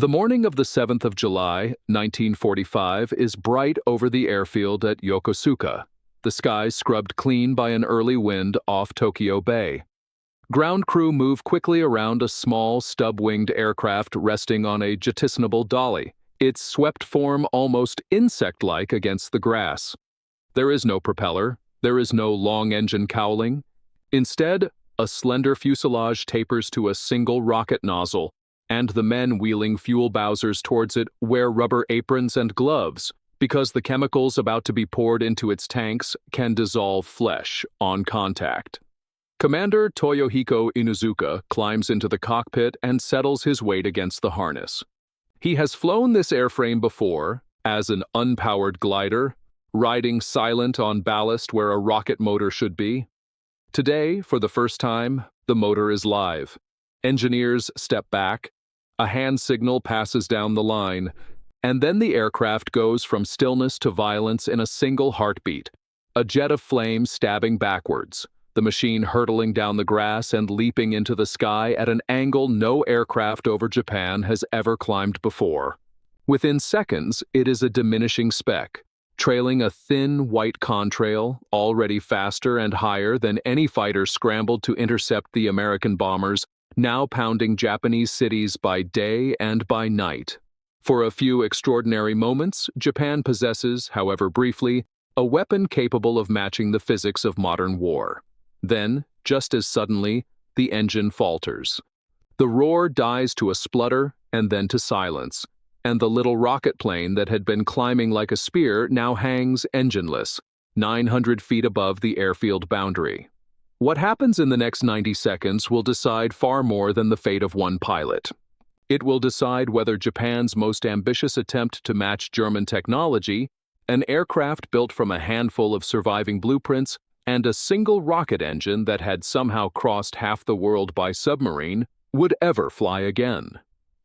The morning of the 7th of July, 1945, is bright over the airfield at Yokosuka, the skies scrubbed clean by an early wind off Tokyo Bay. Ground crew move quickly around a small, stub-winged aircraft resting on a jettisonable dolly, its swept form almost insect-like against the grass. There is no propeller, there is no long engine cowling. Instead, a slender fuselage tapers to a single rocket nozzle, and the men wheeling fuel bowsers towards it wear rubber aprons and gloves because the chemicals about to be poured into its tanks can dissolve flesh on contact. Commander Toyohiko Inuzuka climbs into the cockpit and settles his weight against the harness. He has flown this airframe before, as an unpowered glider, riding silent on ballast where a rocket motor should be. Today, for the first time, the motor is live. Engineers step back, a hand signal passes down the line, and then the aircraft goes from stillness to violence in a single heartbeat, a jet of flame stabbing backwards, the machine hurtling down the grass and leaping into the sky at an angle no aircraft over Japan has ever climbed before. Within seconds, it is a diminishing speck, trailing a thin white contrail, already faster and higher than any fighter scrambled to intercept the American bombers, now pounding Japanese cities by day and by night. For a few extraordinary moments, Japan possesses, however briefly, a weapon capable of matching the physics of modern war. Then, just as suddenly, the engine falters. The roar dies to a splutter and then to silence, and the little rocket plane that had been climbing like a spear now hangs engineless, 900 feet above the airfield boundary. What happens in the next 90 seconds will decide far more than the fate of one pilot. It will decide whether Japan's most ambitious attempt to match German technology, an aircraft built from a handful of surviving blueprints and a single rocket engine that had somehow crossed half the world by submarine, would ever fly again.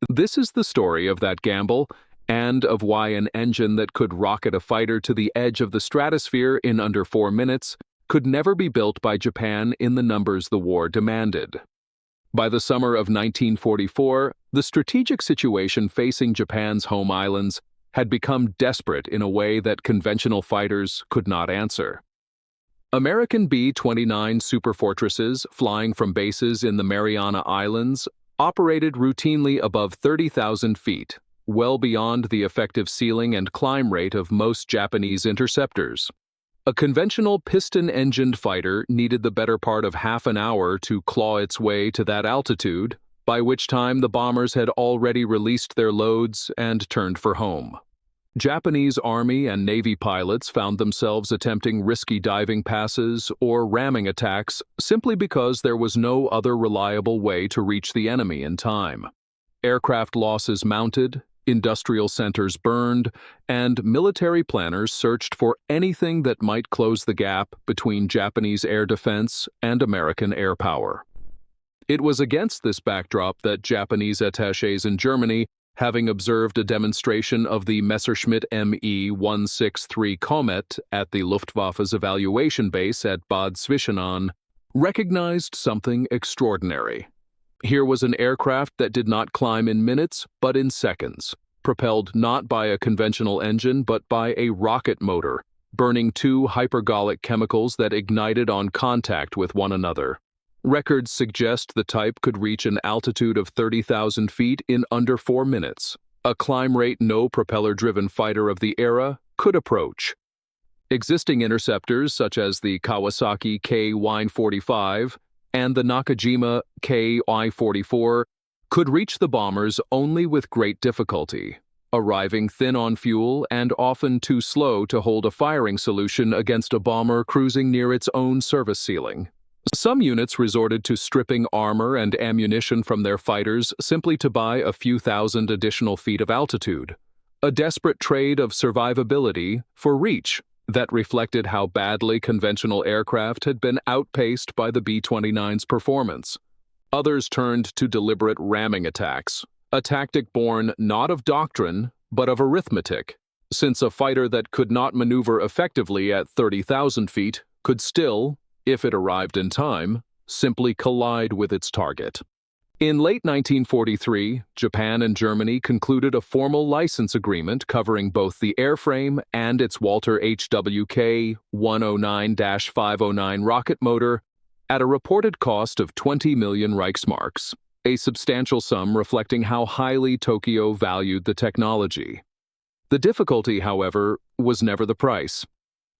This is the story of that gamble, and of why an engine that could rocket a fighter to the edge of the stratosphere in under 4 minutes could never be built by Japan in the numbers the war demanded. By the summer of 1944, the strategic situation facing Japan's home islands had become desperate in a way that conventional fighters could not answer. American B-29 superfortresses flying from bases in the Mariana Islands operated routinely above 30,000 feet, well beyond the effective ceiling and climb rate of most Japanese interceptors. A conventional piston-engined fighter needed the better part of half an hour to claw its way to that altitude, by which time the bombers had already released their loads and turned for home. Japanese Army and Navy pilots found themselves attempting risky diving passes or ramming attacks simply because there was no other reliable way to reach the enemy in time. Aircraft losses mounted, industrial centers burned, and military planners searched for anything that might close the gap between Japanese air defense and American air power. It was against this backdrop that Japanese attachés in Germany, having observed a demonstration of the Messerschmitt ME-163 Comet at the Luftwaffe's evaluation base at Bad Zwischenahn, recognized something extraordinary. Here was an aircraft that did not climb in minutes, but in seconds, propelled not by a conventional engine, but by a rocket motor, burning 2 hypergolic chemicals that ignited on contact with one another. Records suggest the type could reach an altitude of 30,000 feet in under 4 minutes, a climb rate no propeller-driven fighter of the era could approach. Existing interceptors, such as the Kawasaki Ki-45 and the Nakajima Ki-44, could reach the bombers only with great difficulty, arriving thin on fuel and often too slow to hold a firing solution against a bomber cruising near its own service ceiling. Some units resorted to stripping armor and ammunition from their fighters simply to buy a few thousand additional feet of altitude, a desperate trade of survivability for reach that reflected how badly conventional aircraft had been outpaced by the B-29's performance. Others turned to deliberate ramming attacks, a tactic born not of doctrine, but of arithmetic, since a fighter that could not maneuver effectively at 30,000 feet could still, if it arrived in time, simply collide with its target. In late 1943, Japan and Germany concluded a formal license agreement covering both the airframe and its Walter HWK 109-509 rocket motor at a reported cost of 20 million Reichsmarks, a substantial sum reflecting how highly Tokyo valued the technology. The difficulty, however, was never the price.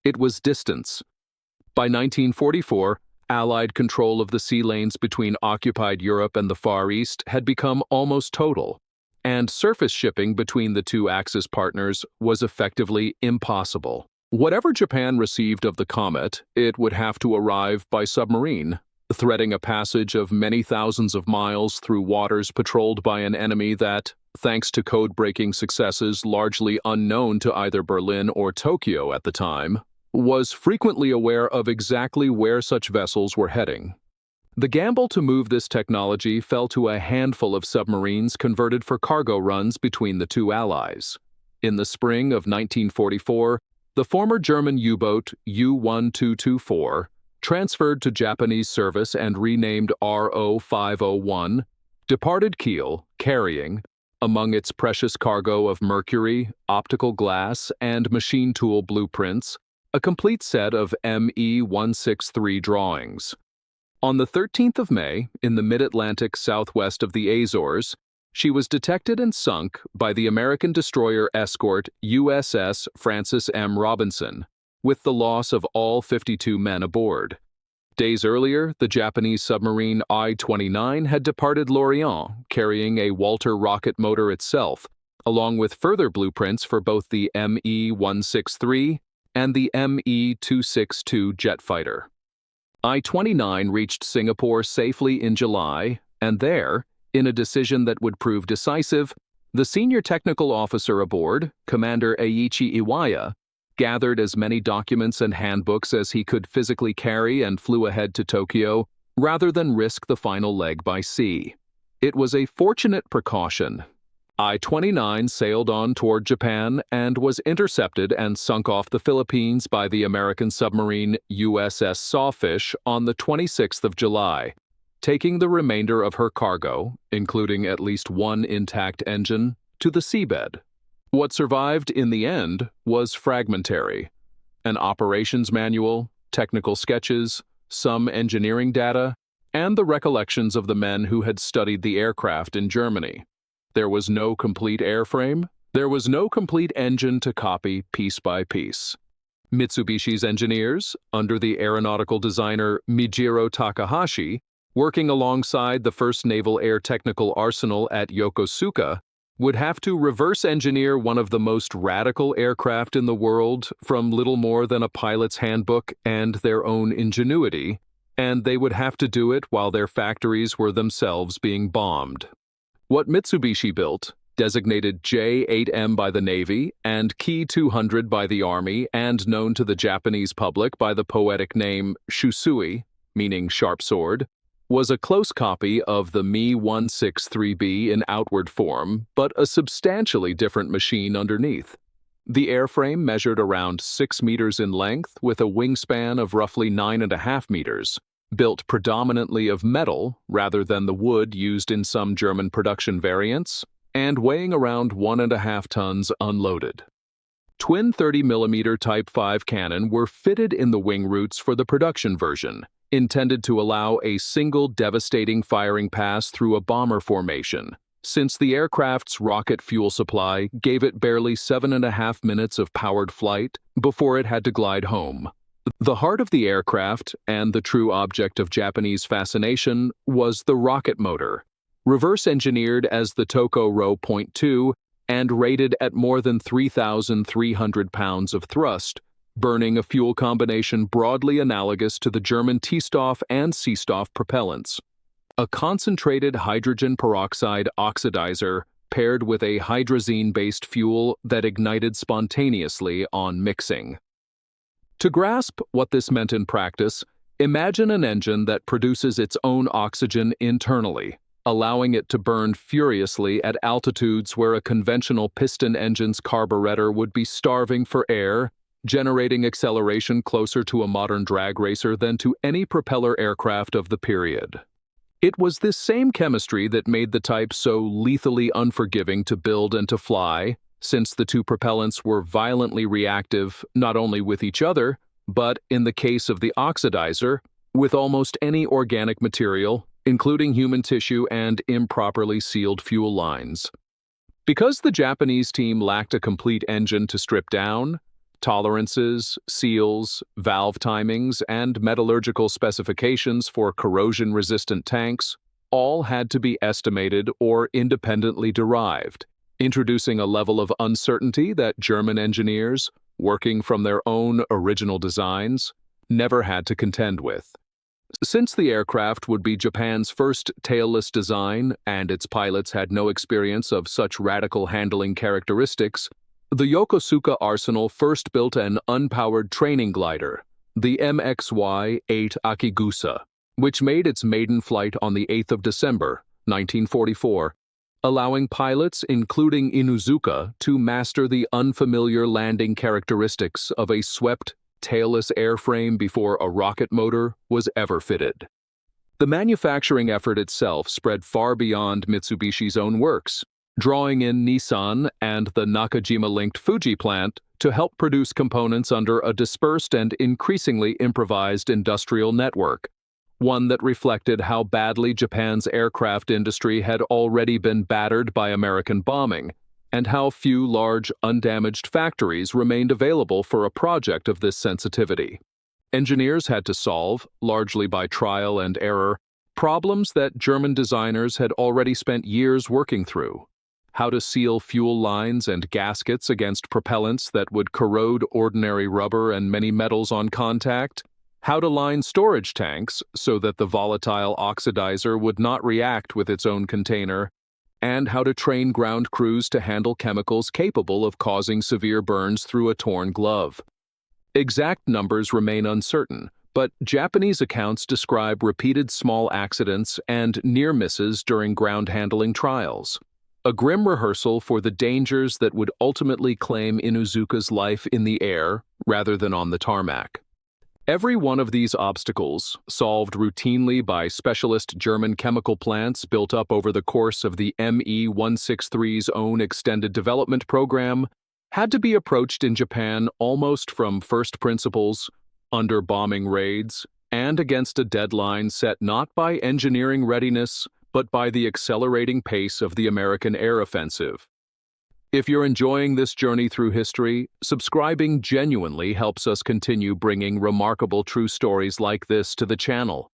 It was distance. By 1944, Allied control of the sea lanes between occupied Europe and the Far East had become almost total, and surface shipping between the two Axis partners was effectively impossible. Whatever Japan received of the comet, it would have to arrive by submarine, threading a passage of many thousands of miles through waters patrolled by an enemy that, thanks to code-breaking successes largely unknown to either Berlin or Tokyo at the time, was frequently aware of exactly where such vessels were heading. The gamble to move this technology fell to a handful of submarines converted for cargo runs between the two allies. In the spring of 1944, the former German U-boat U-1224, transferred to Japanese service and renamed RO-501, departed Kiel, carrying, among its precious cargo of mercury, optical glass, and machine tool blueprints, a complete set of ME-163 drawings. On the 13th of May, in the mid-Atlantic southwest of the Azores, she was detected and sunk by the American destroyer escort USS Francis M. Robinson, with the loss of all 52 men aboard. Days earlier, the Japanese submarine I-29 had departed Lorient, carrying a Walter rocket motor itself, along with further blueprints for both the ME-163 and the ME-262 jet fighter. I-29 reached Singapore safely in July, and there, in a decision that would prove decisive, the senior technical officer aboard, Commander Eiichi Iwaya, gathered as many documents and handbooks as he could physically carry and flew ahead to Tokyo, rather than risk the final leg by sea. It was a fortunate precaution. I-29 sailed on toward Japan and was intercepted and sunk off the Philippines by the American submarine USS Sawfish on the 26th of July, taking the remainder of her cargo, including at least one intact engine, to the seabed. What survived in the end was fragmentary: an operations manual, technical sketches, some engineering data, and the recollections of the men who had studied the aircraft in Germany. There was no complete airframe. There was no complete engine to copy piece by piece. Mitsubishi's engineers, under the aeronautical designer Mijiro Takahashi, working alongside the 1st Naval Air Technical Arsenal at Yokosuka, would have to reverse engineer one of the most radical aircraft in the world from little more than a pilot's handbook and their own ingenuity, and they would have to do it while their factories were themselves being bombed. What Mitsubishi built, designated J-8M by the Navy and Ki-200 by the Army and known to the Japanese public by the poetic name Shusui, meaning sharp sword, was a close copy of the ME-163B in outward form, but a substantially different machine underneath. The airframe measured around 6 meters in length with a wingspan of roughly 9.5 meters. Built predominantly of metal rather than the wood used in some German production variants, and weighing around 1.5 tons unloaded. Twin 30mm Type 5 cannon were fitted in the wing roots for the production version, intended to allow a single devastating firing pass through a bomber formation, since the aircraft's rocket fuel supply gave it barely 7.5 minutes of powered flight before it had to glide home. The heart of the aircraft, and the true object of Japanese fascination, was the rocket motor, reverse-engineered as the Toko Ro.2 and rated at more than 3,300 pounds of thrust, burning a fuel combination broadly analogous to the German T-Stoff and C-Stoff propellants. A concentrated hydrogen peroxide oxidizer paired with a hydrazine-based fuel that ignited spontaneously on mixing. To grasp what this meant in practice, imagine an engine that produces its own oxygen internally, allowing it to burn furiously at altitudes where a conventional piston engine's carburetor would be starving for air, generating acceleration closer to a modern drag racer than to any propeller aircraft of the period. It was this same chemistry that made the type so lethally unforgiving to build and to fly, since the two propellants were violently reactive not only with each other, but, in the case of the oxidizer, with almost any organic material, including human tissue and improperly sealed fuel lines. Because the Japanese team lacked a complete engine to strip down, tolerances, seals, valve timings, and metallurgical specifications for corrosion-resistant tanks all had to be estimated or independently derived, introducing a level of uncertainty that German engineers, working from their own original designs, never had to contend with. Since the aircraft would be Japan's first tailless design and its pilots had no experience of such radical handling characteristics, the Yokosuka Arsenal first built an unpowered training glider, the MXY-8 Akigusa, which made its maiden flight on the 8th of December, 1944, allowing pilots, including Inuzuka, to master the unfamiliar landing characteristics of a swept, tailless airframe before a rocket motor was ever fitted. The manufacturing effort itself spread far beyond Mitsubishi's own works, drawing in Nissan and the Nakajima-linked Fuji plant to help produce components under a dispersed and increasingly improvised industrial network, one that reflected how badly Japan's aircraft industry had already been battered by American bombing, and how few large, undamaged factories remained available for a project of this sensitivity. Engineers had to solve, largely by trial and error, problems that German designers had already spent years working through. How to seal fuel lines and gaskets against propellants that would corrode ordinary rubber and many metals on contact. How to line storage tanks so that the volatile oxidizer would not react with its own container, and how to train ground crews to handle chemicals capable of causing severe burns through a torn glove. Exact numbers remain uncertain, but Japanese accounts describe repeated small accidents and near misses during ground handling trials, a grim rehearsal for the dangers that would ultimately claim Inuzuka's life in the air rather than on the tarmac. Every one of these obstacles, solved routinely by specialist German chemical plants built up over the course of the ME-163's own extended development program, had to be approached in Japan almost from first principles, under bombing raids, and against a deadline set not by engineering readiness, but by the accelerating pace of the American air offensive. If you're enjoying this journey through history, subscribing genuinely helps us continue bringing remarkable true stories like this to the channel.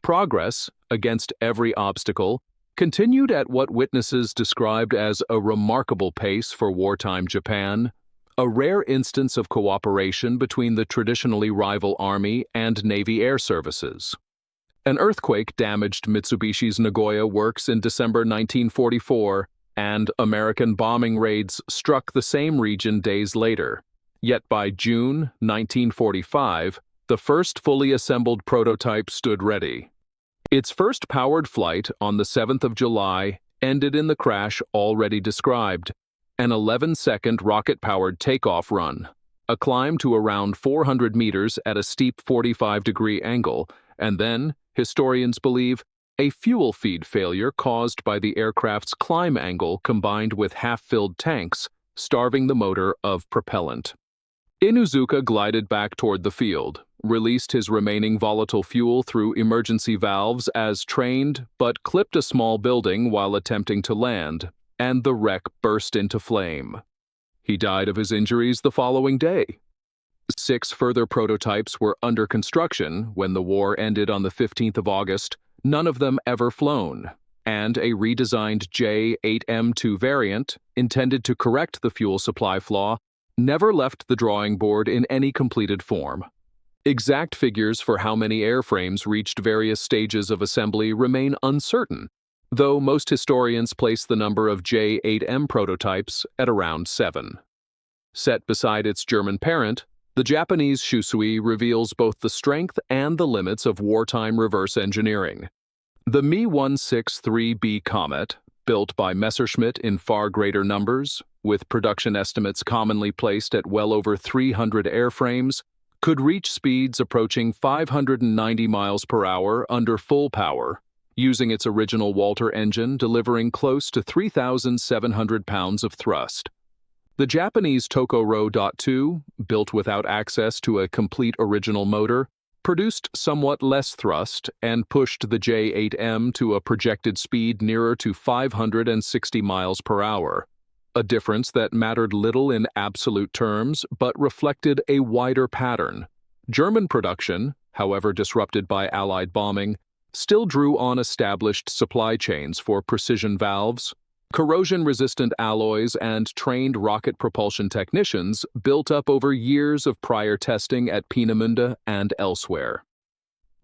Progress, against every obstacle, continued at what witnesses described as a remarkable pace for wartime Japan, a rare instance of cooperation between the traditionally rival Army and Navy air services. An earthquake damaged Mitsubishi's Nagoya works in December 1944, and American bombing raids struck the same region days later. Yet by June 1945, the first fully assembled prototype stood ready. Its first powered flight on the 7th of July ended in the crash already described, an 11-second rocket-powered takeoff run, a climb to around 400 meters at a steep 45-degree angle, and then, historians believe, a fuel feed failure caused by the aircraft's climb angle combined with half-filled tanks, starving the motor of propellant. Inuzuka glided back toward the field, released his remaining volatile fuel through emergency valves as trained, but clipped a small building while attempting to land, and the wreck burst into flame. He died of his injuries the following day. 6 further prototypes were under construction when the war ended on the 15th of August, none of them ever flown, and a redesigned J-8M2 variant, intended to correct the fuel supply flaw, never left the drawing board in any completed form. Exact figures for how many airframes reached various stages of assembly remain uncertain, though most historians place the number of J-8M prototypes at around 7. Set beside its German parent, the Japanese Shusui reveals both the strength and the limits of wartime reverse engineering. The ME-163B Comet, built by Messerschmitt in far greater numbers, with production estimates commonly placed at well over 300 airframes, could reach speeds approaching 590 miles per hour under full power, using its original Walter engine delivering close to 3,700 pounds of thrust. The Japanese Tokoro.2, built without access to a complete original motor, produced somewhat less thrust and pushed the J-8M to a projected speed nearer to 560 miles per hour, a difference that mattered little in absolute terms but reflected a wider pattern. German production, however disrupted by Allied bombing, still drew on established supply chains for precision valves, corrosion-resistant alloys, and trained rocket propulsion technicians built up over years of prior testing at Peenemünde and elsewhere.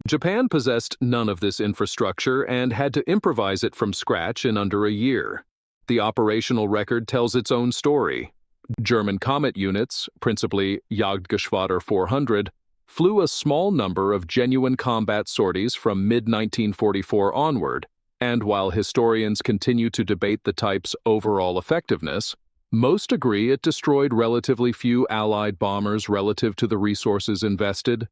Japan possessed none of this infrastructure and had to improvise it from scratch in under a year. The operational record tells its own story. German Comet units, principally Jagdgeschwader 400, flew a small number of genuine combat sorties from mid-1944 onward, and while historians continue to debate the type's overall effectiveness, most agree it destroyed relatively few Allied bombers relative to the resources invested,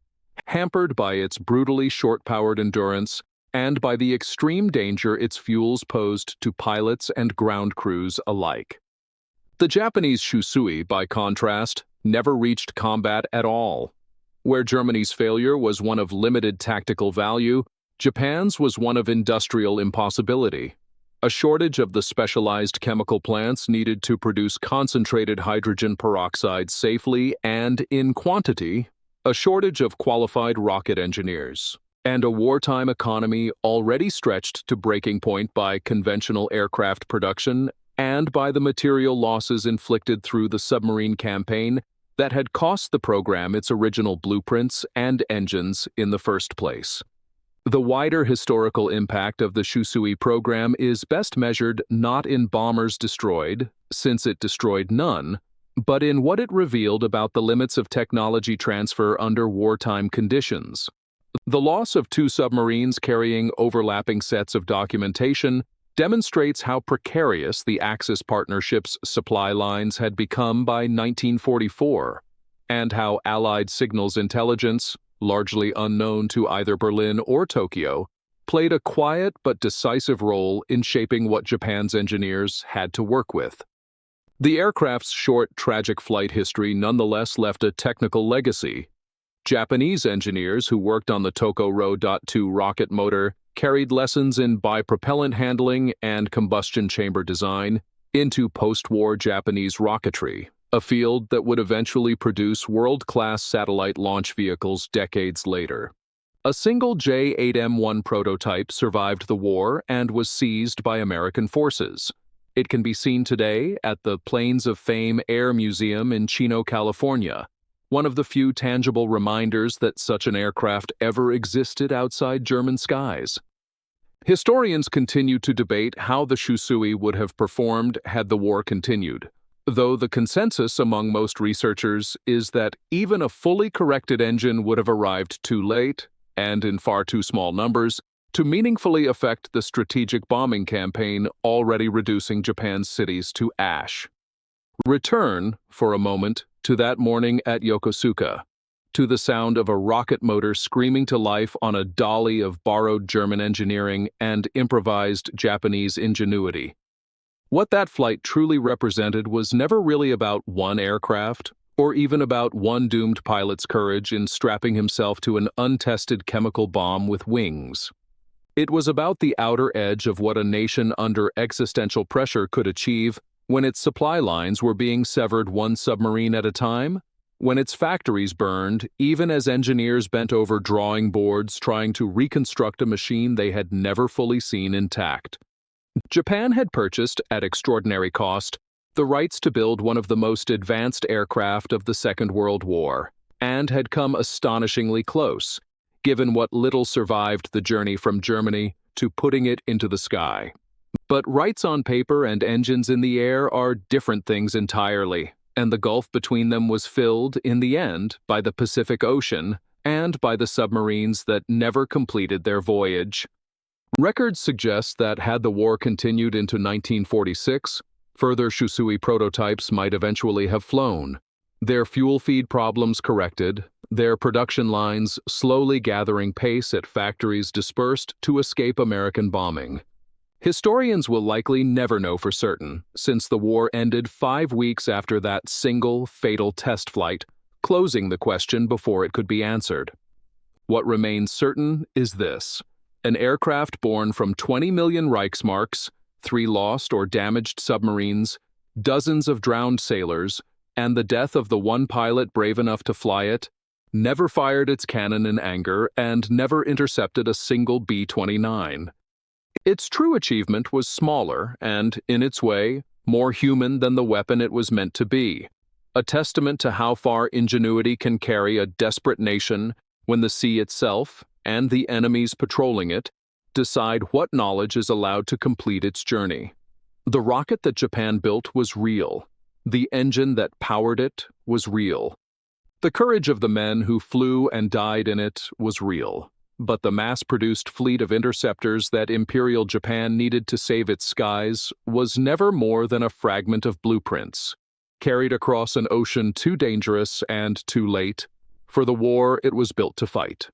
hampered by its brutally short-powered endurance and by the extreme danger its fuels posed to pilots and ground crews alike. The Japanese Shusui, by contrast, never reached combat at all. Where Germany's failure was one of limited tactical value, Japan's was one of industrial impossibility. A shortage of the specialized chemical plants needed to produce concentrated hydrogen peroxide safely and in quantity, a shortage of qualified rocket engineers, and a wartime economy already stretched to breaking point by conventional aircraft production and by the material losses inflicted through the submarine campaign that had cost the program its original blueprints and engines in the first place. The wider historical impact of the Shusui program is best measured not in bombers destroyed, since it destroyed none, but in what it revealed about the limits of technology transfer under wartime conditions. The loss of 2 submarines carrying overlapping sets of documentation demonstrates how precarious the Axis partnership's supply lines had become by 1944, and how Allied signals intelligence, largely unknown to either Berlin or Tokyo, played a quiet but decisive role in shaping what Japan's engineers had to work with. The aircraft's short, tragic flight history nonetheless left a technical legacy. Japanese engineers who worked on the Tokoro.2 rocket motor carried lessons in bipropellant handling and combustion chamber design into post-war Japanese rocketry, a field that would eventually produce world-class satellite launch vehicles decades later. A single J-8M1 prototype survived the war and was seized by American forces. It can be seen today at the Planes of Fame Air Museum in Chino, California, one of the few tangible reminders that such an aircraft ever existed outside German skies. Historians continue to debate how the Shusui would have performed had the war continued, though the consensus among most researchers is that even a fully corrected engine would have arrived too late, and in far too small numbers, to meaningfully affect the strategic bombing campaign already reducing Japan's cities to ash. Return, for a moment, to that morning at Yokosuka, to the sound of a rocket motor screaming to life on a dolly of borrowed German engineering and improvised Japanese ingenuity. What that flight truly represented was never really about one aircraft, or even about one doomed pilot's courage in strapping himself to an untested chemical bomb with wings. It was about the outer edge of what a nation under existential pressure could achieve when its supply lines were being severed one submarine at a time, when its factories burned, even as engineers bent over drawing boards trying to reconstruct a machine they had never fully seen intact. Japan had purchased, at extraordinary cost, the rights to build one of the most advanced aircraft of the Second World War, and had come astonishingly close, given what little survived the journey from Germany to putting it into the sky. But rights on paper and engines in the air are different things entirely, and the gulf between them was filled, in the end, by the Pacific Ocean and by the submarines that never completed their voyage. Records suggest that had the war continued into 1946, further Shusui prototypes might eventually have flown, their fuel feed problems corrected, their production lines slowly gathering pace at factories dispersed to escape American bombing. Historians will likely never know for certain, since the war ended 5 weeks after that single, fatal test flight, closing the question before it could be answered. What remains certain is this: an aircraft born from 20 million Reichsmarks, 3 lost or damaged submarines, dozens of drowned sailors, and the death of the one pilot brave enough to fly it, never fired its cannon in anger and never intercepted a single B-29. Its true achievement was smaller and, in its way, more human than the weapon it was meant to be, a testament to how far ingenuity can carry a desperate nation when the sea itself, and the enemies patrolling it, decide what knowledge is allowed to complete its journey. The rocket that Japan built was real. The engine that powered it was real. The courage of the men who flew and died in it was real. But the mass-produced fleet of interceptors that Imperial Japan needed to save its skies was never more than a fragment of blueprints, carried across an ocean too dangerous and too late for the war it was built to fight.